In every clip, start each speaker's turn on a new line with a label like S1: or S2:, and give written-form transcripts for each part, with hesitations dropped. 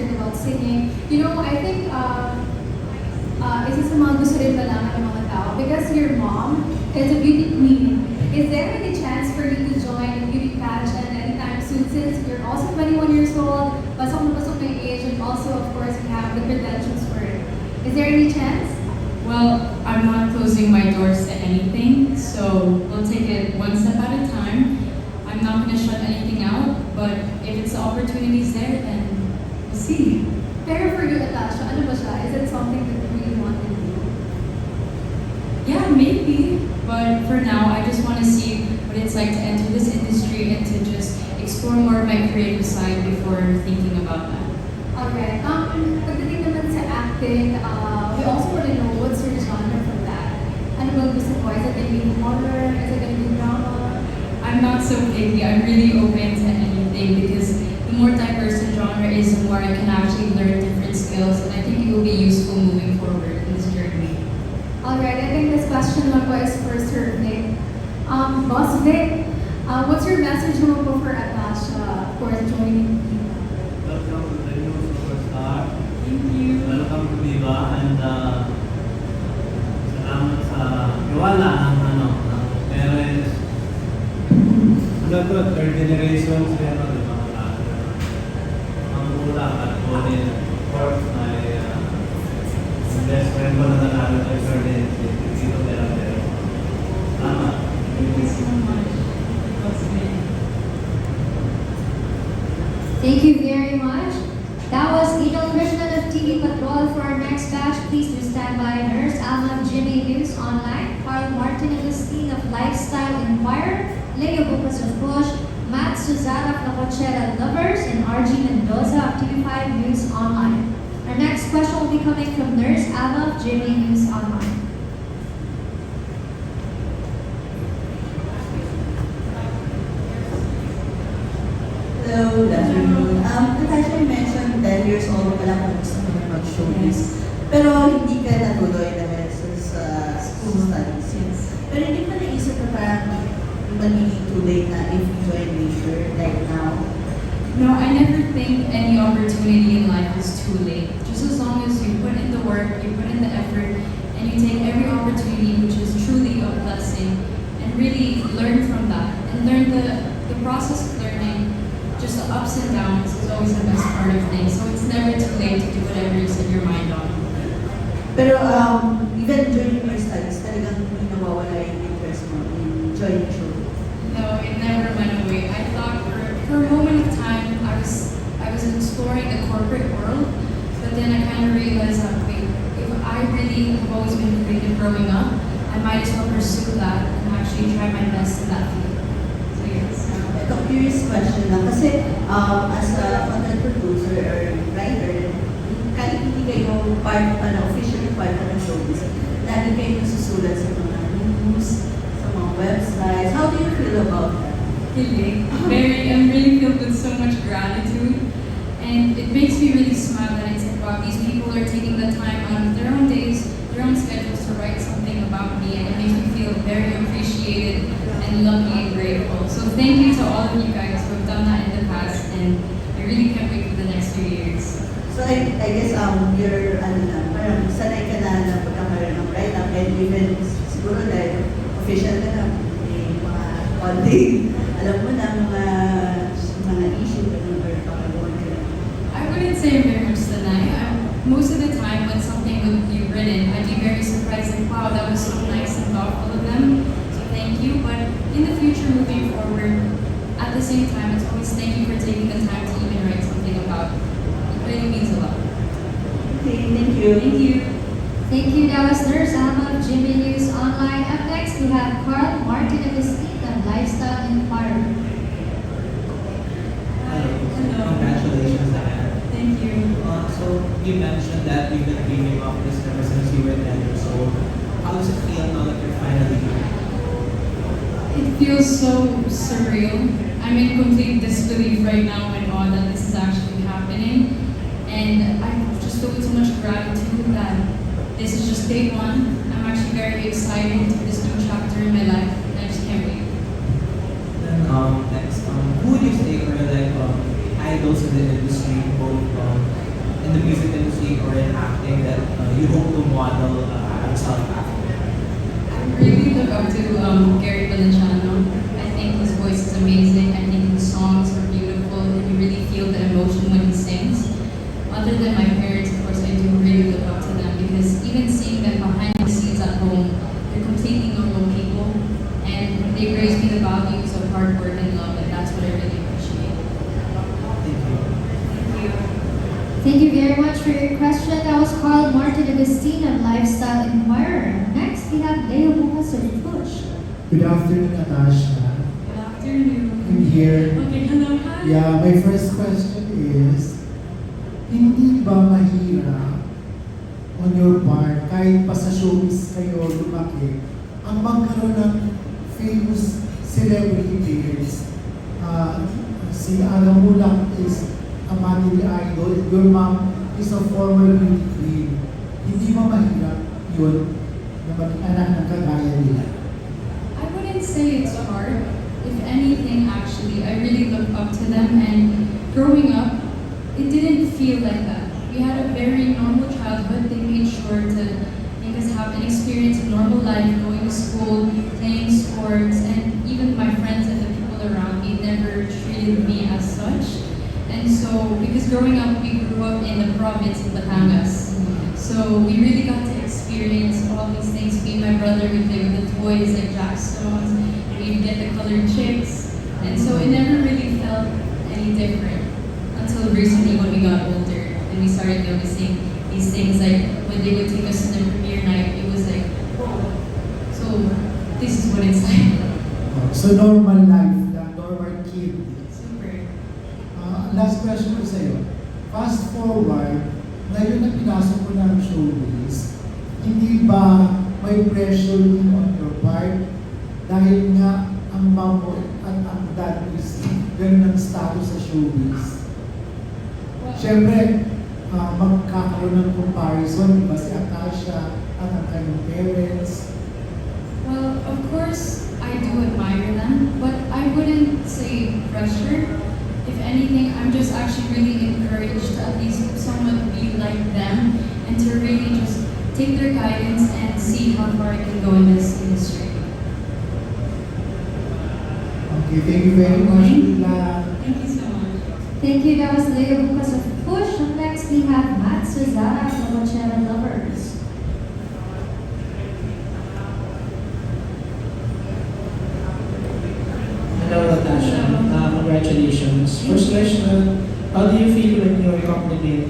S1: passionate about singing. You know, I think isa sa mga gusto rin malaman ng mga tao, because your mom is a beauty queen. Is there any chance for you to join a beauty pageant anytime soon, since you're also 21 years old, pasok na pasok na yung age, and also, of course, you have the credentials for it. Is there any chance?
S2: Well, I'm not closing my doors to anything, so we'll take it one step at a time. I'm not going to shut anything out, but if it's the opportunities there, then we'll see.
S1: Pero for you, Atasha, ano ba siya? Is it something that you really want to do?
S2: Yeah, maybe. But for now, I just want to see what it's like to enter this industry and to just explore more of my creative side before thinking about that.
S1: Alright. Pagdating naman sa acting, we also want to know what's your genre from that. Ano bang gusto mo? Is it going to be horror? Is it going to be drama?
S2: I'm not so picky. I'm really open to anything because the more diverse the genre is, the more I can actually learn different skills, and I think it will be useful moving forward in this journey.
S1: Alright, I think this question naman po is for Sir Vic. Boss Vic, what's your message naman po for Atasha for joining Viva?
S3: Welcome to the new superstar.
S2: Thank you.
S3: Welcome to Viva, and salamat sa tiwala ng parents. Ano to, third generation siya, di ba? Ang Muhlach at Bonnie, of course, my best friend ko na nanalo kay Ferdinand, dito pero. Salamat.
S2: Thank you so much.
S4: Thank you very much. That was Idol Krishnan of TV Patrol. For our next batch, please do stand by. Nurse Alma of Jimmy News Online, Carl Martin Agustin of Lifestyle Inquirer, Leo Bucas of Push, Matt Suzana of La Cochera Lovers, and RG Mendoza of TV5 News Online. Our next question will be coming from Nurse Alma of Jimmy News Online.
S5: Hello, good afternoon. Atasha, you mentioned 10 years old ka lang kung gusto mo na mag-showbiz. Pero hindi ka natuloy dahil sa school studies.
S2: Yes.
S5: Pero hindi pa naisip na parang magiging too late na if you join major like now.
S2: No, I never think any opportunity in life is too late. Just as long as you put in the work, you put in the effort, and you take every opportunity which is truly a blessing, and really learn from that. And learn the process of learning, just the ups and downs is always the best part of things. So it's never too late to do whatever you set your mind on.
S5: Pero even during your studies, talagang hindi nawawala yung interest mo in joining show.
S2: No, it never went away. I thought for a moment of time I was exploring the corporate world, but then I kind of realized that wait, if I really have always been creative growing up, I might as well pursue that and actually try my best in that field. So yes.
S5: Ito, curious question lang. Kasi as a content producer or writer, kahit hindi kayo part pa na, officially part pa ng showbiz, lagi kayo nasusulat sa mga news, sa mga websites. How do you feel about that?
S2: Really, I really filled with so much gratitude, and it makes me really smile that I think, wow, these people are taking the time out of their own days, their own schedules to write something about me, and it makes me feel very appreciated and lucky and grateful. So thank you to all of you guys who have done that in the past, and I really can't wait for the next few years.
S5: So I guess you're, parang sanay ka na pagkakaroon ng write-up, and even siguro dahil official ka na, may mga konting, alam mo na mga issue ka na or pagkakaroon ka na.
S2: I wouldn't say I'm very much tonight. Most of the time when something would be written, I'd be very surprised, like, wow, that was so nice and thoughtful of them. So thank you. But in the future, moving forward, at the same time, it's always thank you for taking the time to even write something about it. It really means a lot.
S5: Okay, thank you.
S2: Thank you.
S4: Thank you. That was Nurse Alma of Jimmy News Online. Up next, we have Carl Martin Agustin of Lifestyle Inquirer.
S6: Congratulations again.
S2: Thank you.
S6: So you mentioned that you've been dreaming of this ever since you were 10 years old. How does it feel now that you're finally here?
S2: It feels so surreal. I'm in complete disbelief right now and awe that this is actually happening. And I just feel with so much gratitude that this is just day one. I'm actually very excited for this new chapter in my life, and I just can't wait.
S6: Then next, who would you say are like idols in the industry, both in the music industry or in acting that you hope to model yourself after?
S2: I really look up to Gary Valenciano. I think his voice is amazing. I think his songs are beautiful, and you really feel the emotion when he sings. Other than my parents, of course, I do really look up to them because even seeing them behind the scenes at home, they're completely normal people, and they raise me the values of hard work and love, and that's what I really appreciate.
S6: Thank you.
S2: Thank you.
S4: Thank you very much for your question. That was Carl Martin Agustin of Lifestyle Inquirer. Next, we have Leo Bukas of Push.
S7: Good afternoon, Atasha.
S2: Good afternoon.
S7: I'm here.
S2: Okay, hello, hi.
S7: Yeah, my first question is, hindi ba mahirap on your part, kahit pa sa showbiz kayo lumaki, ang magkaroon ng famous celebrity parents? Si Muhlach is a family idol, and your mom is a former beauty queen. Hindi ba mahirap yun na maging anak ng kagaya nila?
S2: I wouldn't say it's hard. If anything, actually, I really look up to them. And growing up, it didn't feel like that. We had a very normal childhood. They made sure to make us have an experience of normal life, going to school, playing sports, and even my friends and the people around me never treated me as such. And so, because growing up, we grew up in the province of Batangas. So we really got to experience all these things. Me and my brother, we play with the toys like Jackstones, we'd get the colored chicks. And so it never really felt any different until recently when we got older and we started noticing these things, like when they would take us to the premiere night, it was like, whoa, so this is what it's like.
S7: So normal life, the normal kid.
S2: Super.
S7: Last question ko sa'yo. Fast forward, ngayon na pinasok mo ng showbiz, hindi ba may pressure din on your part? Dahil nga ang mom mo at ang dad is ganun ang status sa showbiz. Siyempre, magkakaroon ng comparison, di ba si Atasha at ang kanyang parents?
S2: Well, of course, I do admire them, but I wouldn't say pressure. If anything, I'm just actually really encouraged to at least somewhat be like them and to really just take their guidance and see how far I can go in this industry.
S7: Okay, thank you very much, Muhlach.
S2: Thank you so much.
S4: Thank you. That was Leo Bukas of Push. And next, we have Matt Suzara of Mochera Lovers.
S8: Hello, Atasha. Congratulations. First question, how do you feel when you're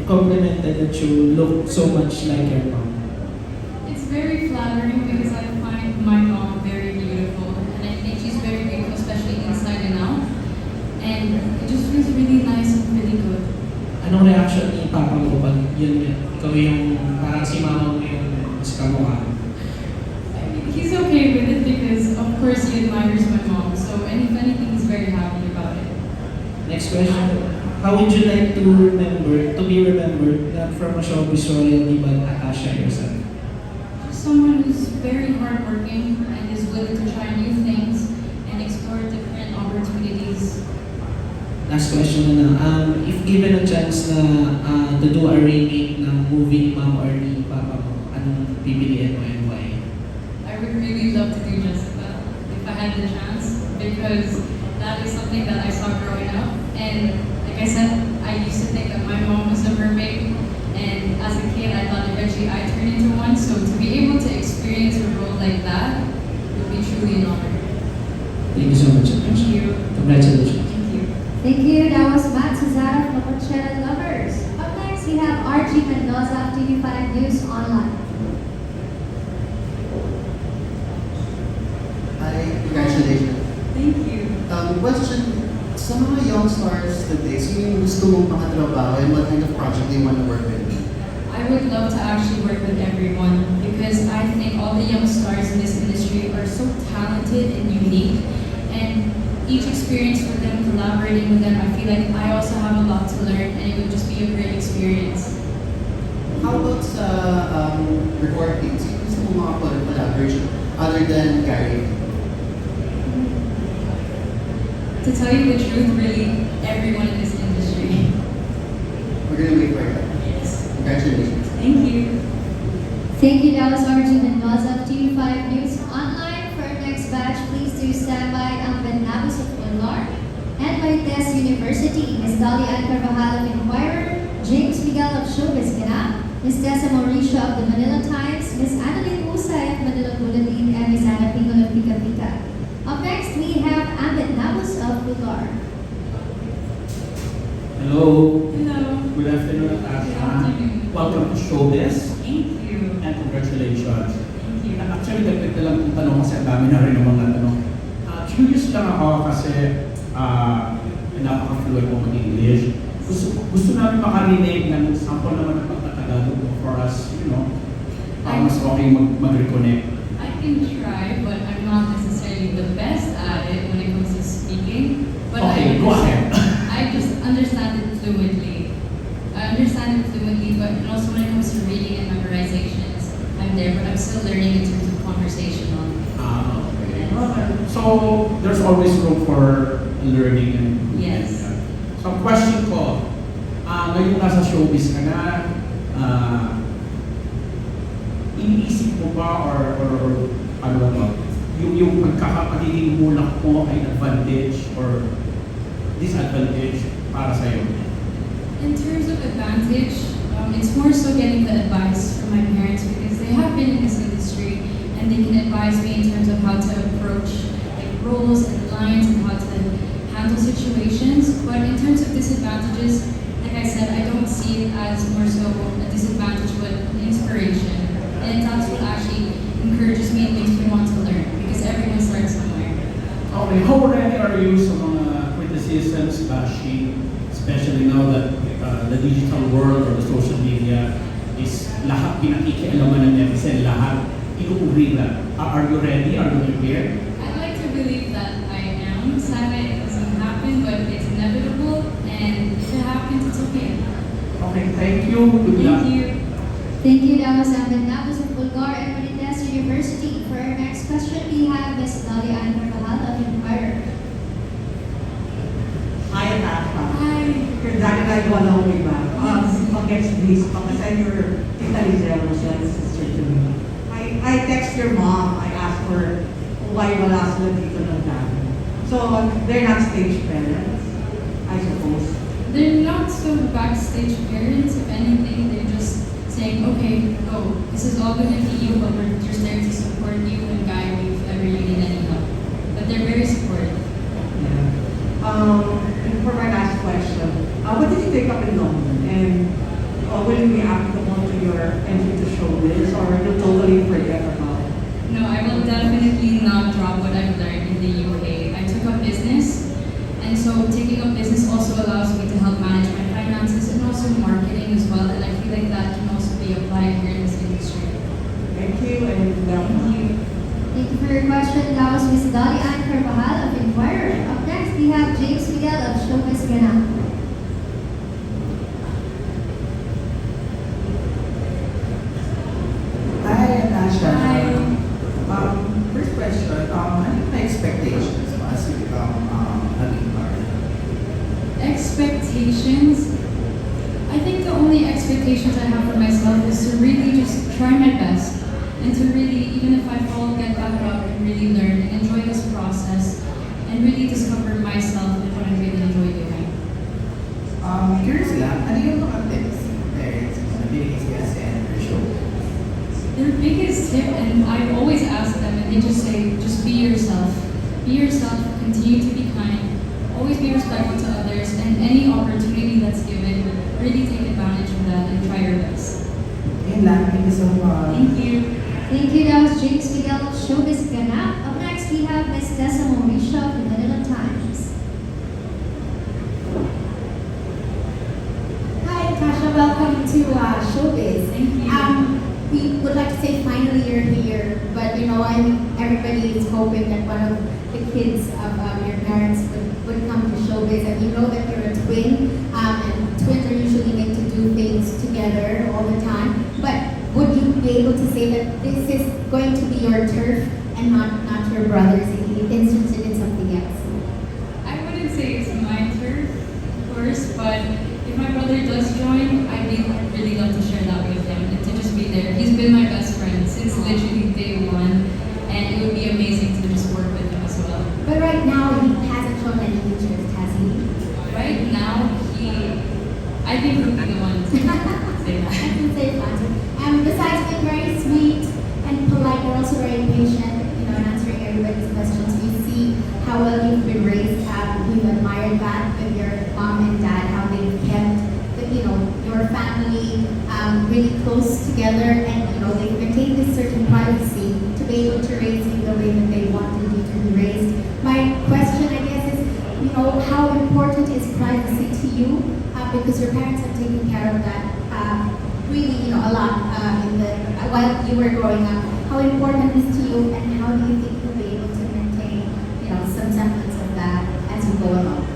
S8: complimented that you look so much like your mom?
S2: It's very flattering because I find my mom very beautiful, and I think she's very beautiful, especially inside and out. And it just feels really nice and really good.
S8: Anong reaction ni Papa mo pag yun, ikaw yung parang si mama mo yung mas kamukha?
S2: I mean, he's okay with it because, of course, he admires my mom. So, and if anything, he's very happy about it.
S8: Next question, how would you like to be remembered not from a showbiz royalty but Atasha yourself?
S2: Just someone who's very hardworking and is willing to try new things and explore different opportunities.
S8: Last question na if given a chance na to do a remake ng movie ni Mom or ni Papa mo, anong pipiliin mo and why?
S2: I would really love to do Jessica if I had the chance because that is something that I saw growing up. And like I said, I used to think that my mom was a mermaid, and as a kid I thought eventually I'd turn into one. So to be able to experience a role like that would be truly an honor.
S8: Thank you so much.
S2: Thank you.
S8: Congratulations.
S2: Thank you.
S4: Thank you. That was Matt Suzara from Mochera Lovers. Up next, we have RG Mendoza of TV5 News Online.
S9: Hi, congratulations.
S2: Thank you.
S9: Question, sa mga young stars today, sino yung gusto mong makatrabaho and what kind of project do you want to work with?
S2: I would love to actually work with everyone because I think all the young stars in this industry are so talented and unique, and each experience with them, collaborating with them, I feel like I also have a lot to learn, and it would just be a great experience.
S9: How about sa recording? Sino gusto mong mga collaboration other than Gary?
S2: To tell you the truth, really, everyone in this industry.
S9: We're gonna wait for that.
S2: Yes.
S4: Marites University, Ms. Dolly Ann Carvajal of Inquirer, James Miguel of Showbiz Ganap, Ms. Tessa Mauricio of the Manila Times, Ms. Annalyn Usay of Manila Bulletin, and Ms. Ana Pingon of Pika Pika. Up next, we have Ambit Nabus of Bulgar.
S10: Hello.
S2: Hello.
S10: Good afternoon,
S2: Good
S10: Atasha.
S2: afternoon.
S10: Welcome to Showbiz
S2: Thank you.
S10: and congratulations.
S2: Thank you.
S10: And actually, dagdag na lang itong tanong kasi ang dami na rin ng mga tanong. Curious lang ako kasi napaka-fluent mo mag-English. Gusto namin makarinig ng sample naman ng pagkatagalog mo for us, mas okay mag-reconnect.
S2: I can try, but I'm not necessarily the best at it when it comes to speaking. But
S10: Okay, go ahead.
S2: I just understand it fluently. But also when it comes to reading and memorizations, I'm there, but I'm still learning in terms of conversational.
S10: Okay.
S2: Yes.
S10: So, there's always room for learning and
S2: Yes.
S10: So, question ko, ngayon nasa showbiz ka na, iniisip mo ba or ano ba to? Yung pagkakapagiging Muhlach mo ay advantage or disadvantage para sa'yo?
S2: In terms of advantage, it's more so getting the advice from my parents because they have been in this industry and they can advise me in terms of how to approach like roles and lines and how to handle situations. But in terms of disadvantages, like I said, I don't see it as more so a disadvantage but an inspiration. And that's what actually encourages me and makes me want to learn because everyone starts somewhere.
S10: Okay, how ready are you sa mga criticisms, bashing, especially now that the digital world or the social media is lahat pinakikialaman ng netizen, lahat inuuri na. Are you ready? Are you prepared?
S2: I'd like to believe that I am. Sadly, it doesn't happen, but it's inevitable, and if it happens, it's okay.
S10: Okay, thank you. Good luck.
S2: Thank you.
S4: Thank you, that was Ambit Nabus of Bulgar and Marites University. For our next question, we have Ms. Dolly Ann Carvajal of Inquirer.
S11: Hi, Atasha.
S2: Hi.
S11: You're Daddy I go along with that. Pag-gets this, pag-assign your Tita Lizelle, Michelle's sister to me. I text your mom, I asked her why wala sila dito ng dami. So, they're not stage parents, I suppose.
S2: They're not so backstage parents. If anything, they're just saying, okay, go. This is all going to be you, but we're just there to support you and guide you if ever you need any help. But they're very supportive.
S11: Yeah. And for my last question, what did you take up in London? And will it be applicable to your entry to showbiz, or you'll totally forget about it?
S2: No, I will definitely not drop what I've learned in the UK. I took up business, and so taking up business also allows me to help manage my finances and also marketing as well. And I feel like that can also be applied here in this industry.
S11: Thank you, and
S2: Thank you.
S4: Thank you for your question. That was Ms. Dolly Ann Carvajal of Inquirer. Up next, we have James Miguel of Showbiz Ganap.
S9: Hi, Atasha.
S2: Hi.
S9: First question, ano yung expectations mo as you become a leader?
S2: Expectations? I think the only expectations I have for myself is to really just try my best and to really, even if I fall, get back up and really learn and enjoy this process and really discover myself and what I really enjoy doing.
S9: Curious lang, ano yung mga tips parents mo na binigay sila sa enter show?
S2: Their biggest tip, and I always ask them, and they just say, just be yourself. Be yourself, continue to be kind, always be respectful to others, and any opportunity that's given, really take advantage of that and try your best.
S9: Yun lang, thank you so much.
S2: Thank you.
S4: Thank you, that was James Miguel of Showbiz Ganap. Up next, we have Ms. Tessa Mauricio of the Manila Times.
S12: Hi, Tasha. Welcome to Showbiz.
S2: Thank you.
S12: We would like to say finally you're here, but everybody is hoping that one of the kids of your parents would come to Showbiz, and you know that you're a twin, and twins are usually made to do things together all the time. But would you be able to say that this is going to be your turf and not your brother's if he's interested in something else?
S2: I wouldn't say it's my turf, of course, but if my brother does join, I'd really love to share that with him and to just be there. He's been my best friend since literally day one, and it would be amazing to just work with him as well.
S12: But right now he hasn't shown any interest, has he?
S2: now, I think he'll be the one to say that.
S12: I can say that. Besides being very sweet and polite, you're also very patient, in answering everybody's questions. We see how well you've been raised. We've admired that with your mom and dad, how they've kept, your family really close together, and they've maintained this certain privacy to be able to raise you the way that they wanted you to be raised. My question, I guess, is, how important is privacy to you? Because your parents have taken care of that really, a lot while you were growing up. How important is to you, and how do you think you'll be able to maintain, some semblance of that as you go along?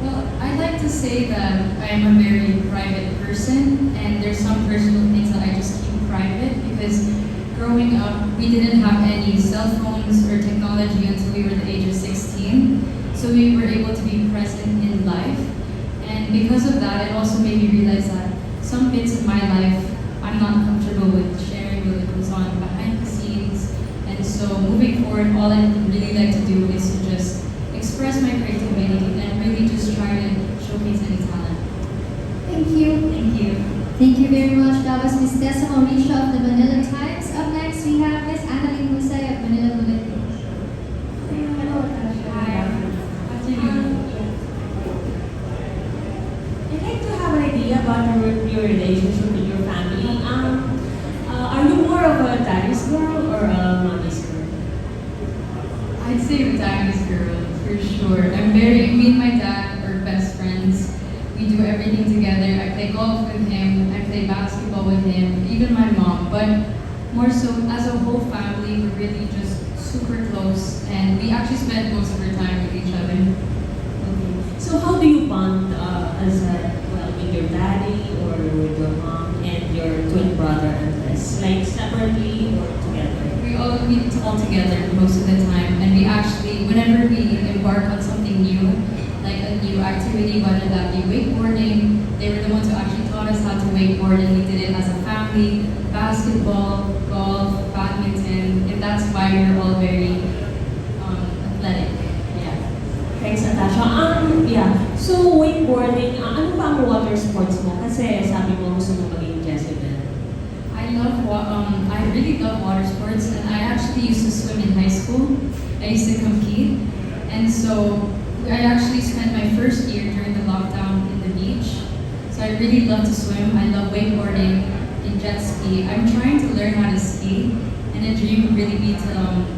S2: Well, I'd like to say that I'm a very private person, and there's some personal things that I just keep private because growing up, we didn't have any cell phones or technology until we were the age of 16. So we were able to be present in life. And because of that, it also made me realize that some bits of my life I'm not comfortable with sharing what goes on behind the scenes. And so moving forward, all I really like to do is to just express my creativity and really just try to showcase any talent.
S12: Thank you.
S2: Thank you.
S4: Thank you very much. That was Ms. Tessa Mauricio of the Manila Times. Up next, we have Ms. Annalyn Musay of Manila Bulletin.
S13: Hello, Atasha.
S2: Hi. Afternoon.
S13: I'd like to have an idea about your relationship with your family. Are you more of a daddy's girl or a mommy's girl?
S2: I'd say a daddy's girl, for sure. Me and my dad are best friends. We do everything together. I play golf with him, I play basketball with him, even my mom. But more so, as a whole family, we're really just super close, and we actually spend most of our time with each other.
S13: Okay. So how do you bond with your daddy or with your mom and your twin brother Andres? Like separately or together?
S2: We all meet all together most of the time, and we actually, whenever we embark on something new, like a new activity, whether that be wakeboarding, they were the ones who actually taught us how to wakeboard, and we did it as a family. Basketball, golf, badminton, and that's why we're all very athletic. Yeah.
S13: Thanks, Atasha. Yeah. So, wakeboarding, ano pa ang water sports mo? Kasi sabi mo gusto mo maging Jezebel.
S2: I really love water sports, and I actually used to swim in high school. I used to compete, and so I actually spent my first year during the lockdown in the beach. So I really love to swim. I love wakeboarding and jet ski. I'm trying to learn how to ski, and a dream would really be to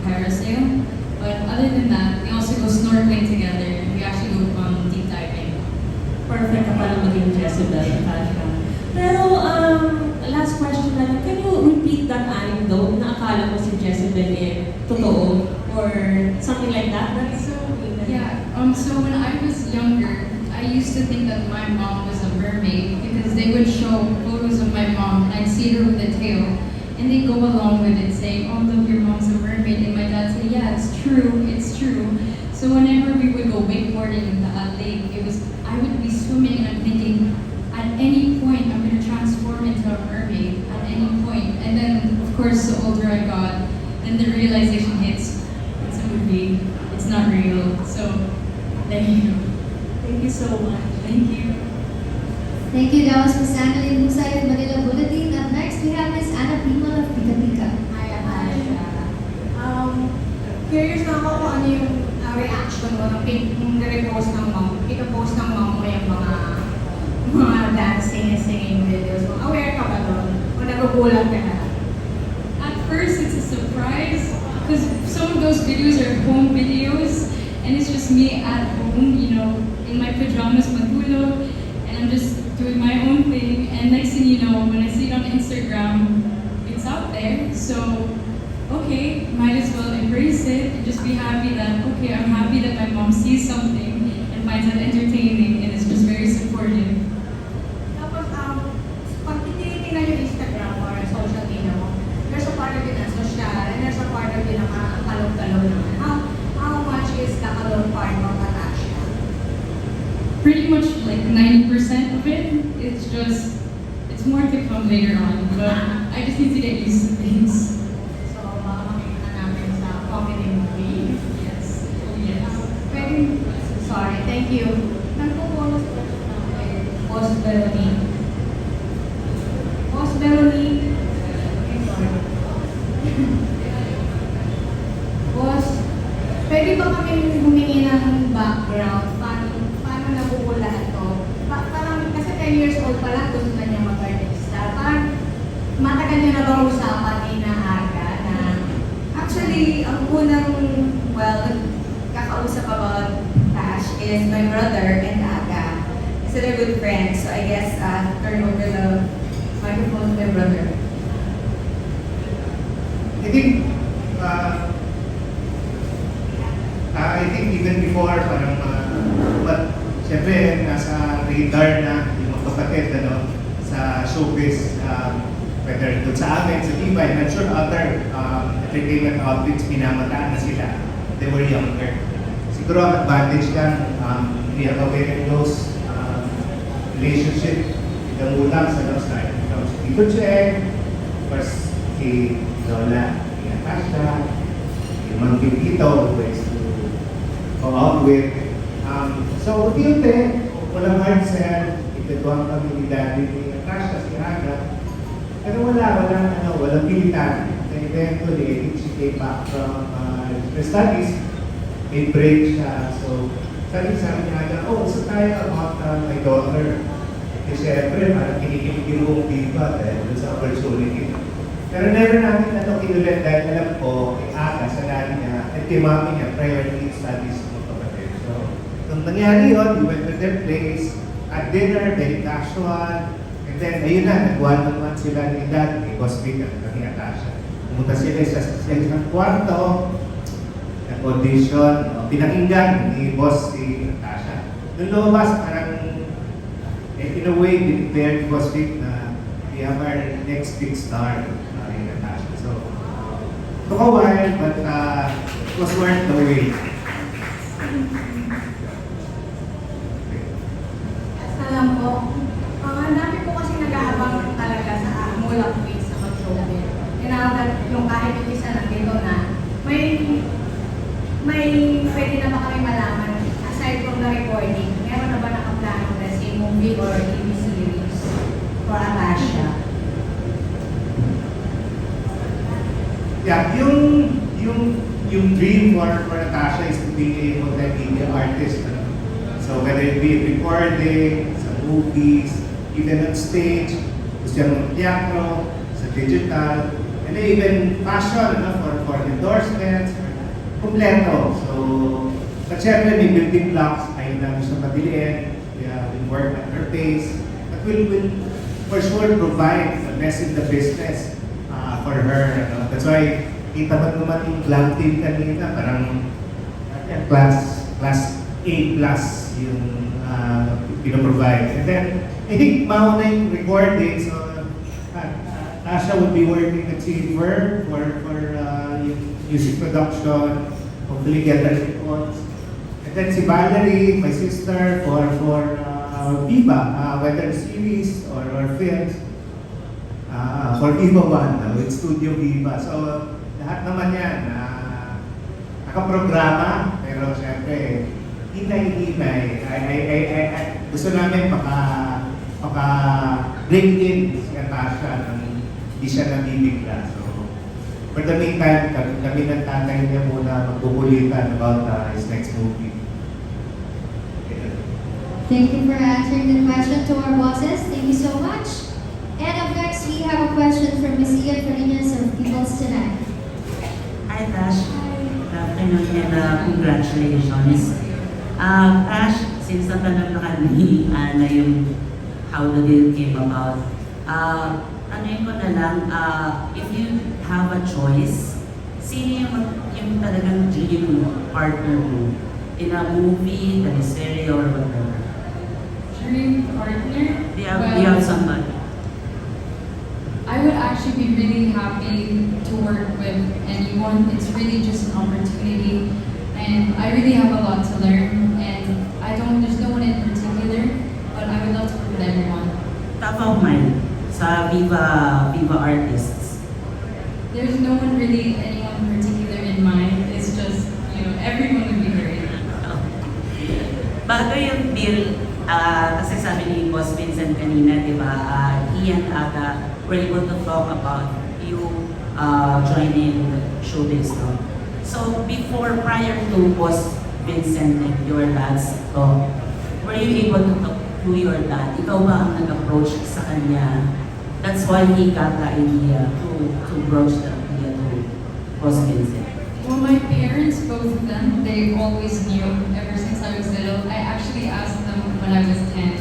S2: parasail. But other than that, we also go snorkeling together, and we actually go deep diving.
S13: Perfect ka pala maging Jezebel, Atasha. Pero, last question lang, can you repeat that anecdote na akala mo si Jezebel totoo? Or something like that?
S2: So when I was younger, I used to think that my mom was a mermaid because they would show photos of my mom and I'd see her with a tail. And they go along with it saying, oh look, your mom's a mermaid. And my dad said, yeah, it's true, it's true. So whenever we would go wakeboarding in the lake, I would be swimming and I'm thinking, at any point I'm going to transform into a mermaid, at any point. And then, of course, the older I got, then the realization hits, it's a movie, it's not real. So, thank you.
S13: Thank you so much.
S2: Thank you.
S4: Thank you. That was Ms. Annalyn Musay of Manila Bulletin. Up next, we have Ms. Ana Pimal of Tika Tika.
S12: Hi, Atasha. Curious na ako kung ano yung reaction mo nung nire-post ng mom. Ito-post ng mom mo yung mga dancing and singing videos mo. Aware ka ba doon? O nagugulat ka na?
S2: At first, it's a surprise because some of those videos are home videos, and it's just me at home, in my pajamas, matulog, and I'm just doing my own thing. And next thing you know, when I see it on Instagram, it's out there. So, okay, might as well embrace it and just be happy that, okay, I'm happy that my mom sees something and finds it entertaining and is just very supportive.
S12: Tapos, pag tinitingnan yung Instagram or social media mo, there's a part of it na social, and there's a part of it na kalong-kalong naman. How much is the kalong part of Atasha?
S2: Pretty much like 90% of it. It's more to come later on, but I just need to get used to things.
S12: So, makikita natin sa comedy movie.
S2: Yes. Oh, yes.
S12: Sorry, thank you. Nagpo-bonus question na
S2: Veronique.
S1: Boss Veronique. Boss, pwede ba kami humingi ng background? Paano nabuo lahat to? Parang kasi 10 years old pa lang gusto na niya mag-artista. Parang matagal niyo na bang usapan ni na Aga na
S14: Actually, ang unang, kakausap about Tash is my brother and Aga. So they're good friends. So I guess, turn over the microphone to my brother.
S15: I think even before, parang, siyempre, nasa radar na yung mga kapatid, sa showbiz, whether doon sa amin, sa Viva, and I'm sure other entertainment outlets, minamataan na sila. They were younger. Siguro ang advantage lang, we have a very close relationship with the Muhlach sa side. Si Tito Cheng, of course, si Lola, si Atasha, si Mang Pipito, who is to go out with. So, unti-unti, walang hard sell, itutuwang kami ni Daddy, ni Atasha, si Aga. Pero walang pilitan. And eventually, she came back from her studies, may break siya. So, sabi niya, so tayo about my daughter. Kasi syempre, parang kinikilig yung buong Viva dahil sa opportunity. Pero never namin kinulit dahil alam ko, kay Aga, sa daddy niya, at kay mami niya, priority studies ng kapatid. So, nung nangyari yun, we went to their place, at dinner, very casual. And then, ayun na, nag-one-on-one sila ni Dad, ni Boss Vic at ni Atasha. Pumunta sila sa isang kwarto, nag-audition, pinakinggan ni Boss si Atasha. Nung lumabas, parang, in a way, declared Boss Vic na we have our next big star in Atasha. So, took a while, but it was worth the wait.
S1: alam ko, ang dami po kasi nag-aabang talaga sa Muhlach Weeks na mag-showbiz. Kailangan yung kahit yung isa nandito na, may pwede na ba kami malaman, aside from the recording, meron na ba nakaplano na si movie or TV series for Atasha?
S15: Yeah, yung dream for Atasha is to be a multimedia artist. So whether it be recording, sa movies, even on stage, gusto niya mag-teatro, sa digital, and then even fashion, for endorsements, kompleto. So, but syempre may building blocks, ayaw namin siya madiliin, we work at her pace, but we'll for sure provide the best in the business for her. That's why, kita mo naman yung glam team kanina, parang class A plus yung pinoprovide. And then, I think mauna yung recording, so Tasha would be working at Silver for yung music production, hopefully get the records. And then si Valerie, my sister, for Viva, whether series or films, for Viva One, with Studio Viva. So, lahat naman yan, nakaprograma, pero syempre, hinay-hinay. Gusto namin bring in si Atasha nang hindi siya nabibigla. So, for the meantime, kami ng tatay niya muna magbubulitan about his next movie.
S4: Thank you for answering the question to our bosses. Thank you so much. And up next, we have a question from Ms. Ian Farinas of People's Tonight.
S16: Hi, Tash. Good afternoon and congratulations. Tash, since natanong na kami na yung how the deal came about, anuin ko na lang, if you have a choice, sino yung talagang dream partner mo in a movie, teleserye, or whatever?
S2: Dream partner?
S16: Do you have somebody?
S2: I would actually be really happy to work with anyone. It's really just an opportunity, and I really have a lot to learn. And there's no one in particular, but I would love to work with everyone.
S16: Top of mind sa Viva artists.
S2: There's no one really, anyone particular in mind. It's just, everyone would be great.
S16: Bago yung deal, Kasi sabi ni Boss Vincent kanina, di ba, he and Aga were able to talk about you joining showbiz, no? So prior to Boss Vincent and your dad's talk, were you able to talk to your dad? Ikaw ba ang nag-approach sa kanya? That's why he got the idea to broach the idea to Boss Vincent.
S2: Well, my parents, both of them, they always knew ever since I was little. I actually asked them when I was 10,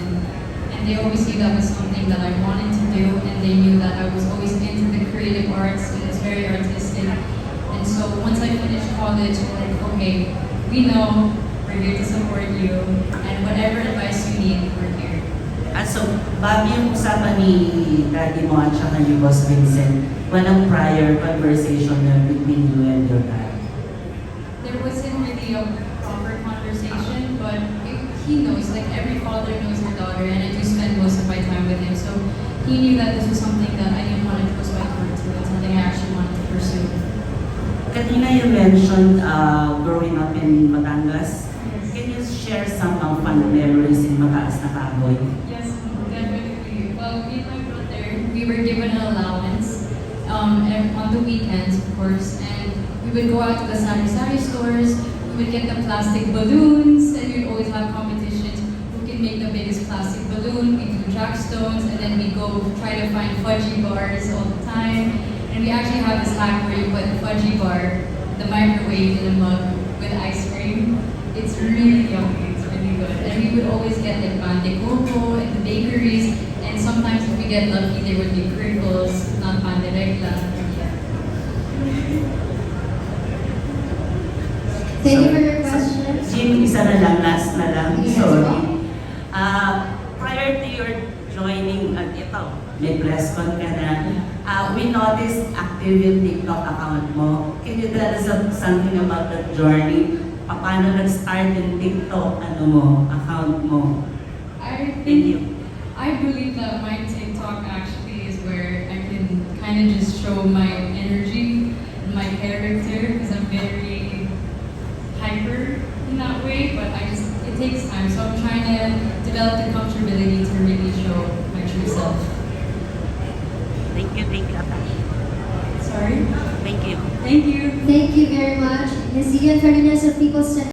S2: and they always knew that was something that I wanted to do, and they knew that I was always into the creative arts and it's very artistic. And so once I finished college, we're like, okay, we know we're here to support you, and whatever advice you need, we're here.
S16: So, bago yung usapan ni Daddy mo at saka ni Boss Vincent, walang prior conversation na between you and your dad?
S2: There wasn't really a proper conversation, but he knows, like every father knows their daughter, and I do spend most of my time with him, so he knew that this was something that I didn't want to close my door to, and something I actually wanted to pursue.
S16: Kanina you mentioned growing up in Batangas. Can you share some fun memories in Mataas na Kahoy?
S2: Yes, definitely. Well, me and my brother, we were given an allowance and on the weekends, of course, and we would go out to the sari-sari stores, we would get the plastic balloons, and we'd always have competitions who can make the biggest plastic balloon. We do jackstones, and then we go try to find fudgy bars all the time. And we actually have this hack where you put the fudgy bar, the microwave in a mug with ice cream. It's really yummy, it's really good. And we would always get like pan de coco in the bakeries, and sometimes if we get lucky, there would be crinkles, not pan de regla.
S4: Thank you for your question.
S16: Jim, isa na lang, last na lang.
S4: Yes,
S16: Sorry.
S4: ma'am.
S16: Prior to your joining, ito, may press con ka na, we noticed active yung TikTok account mo. Can you tell us something about that journey? Paano nag-start yung TikTok account mo?
S2: I
S16: Thank you.
S2: I believe that my TikTok actually is where I can kind of just show my energy and my character, because I'm very hyper in that way, but it takes time, so I'm trying to develop the comfortability to really show my true self.
S16: Thank you, Atasha.
S2: Sorry?
S16: Thank you.
S2: Thank you.
S4: Thank you very much. Ms. Ian Fernandez of People's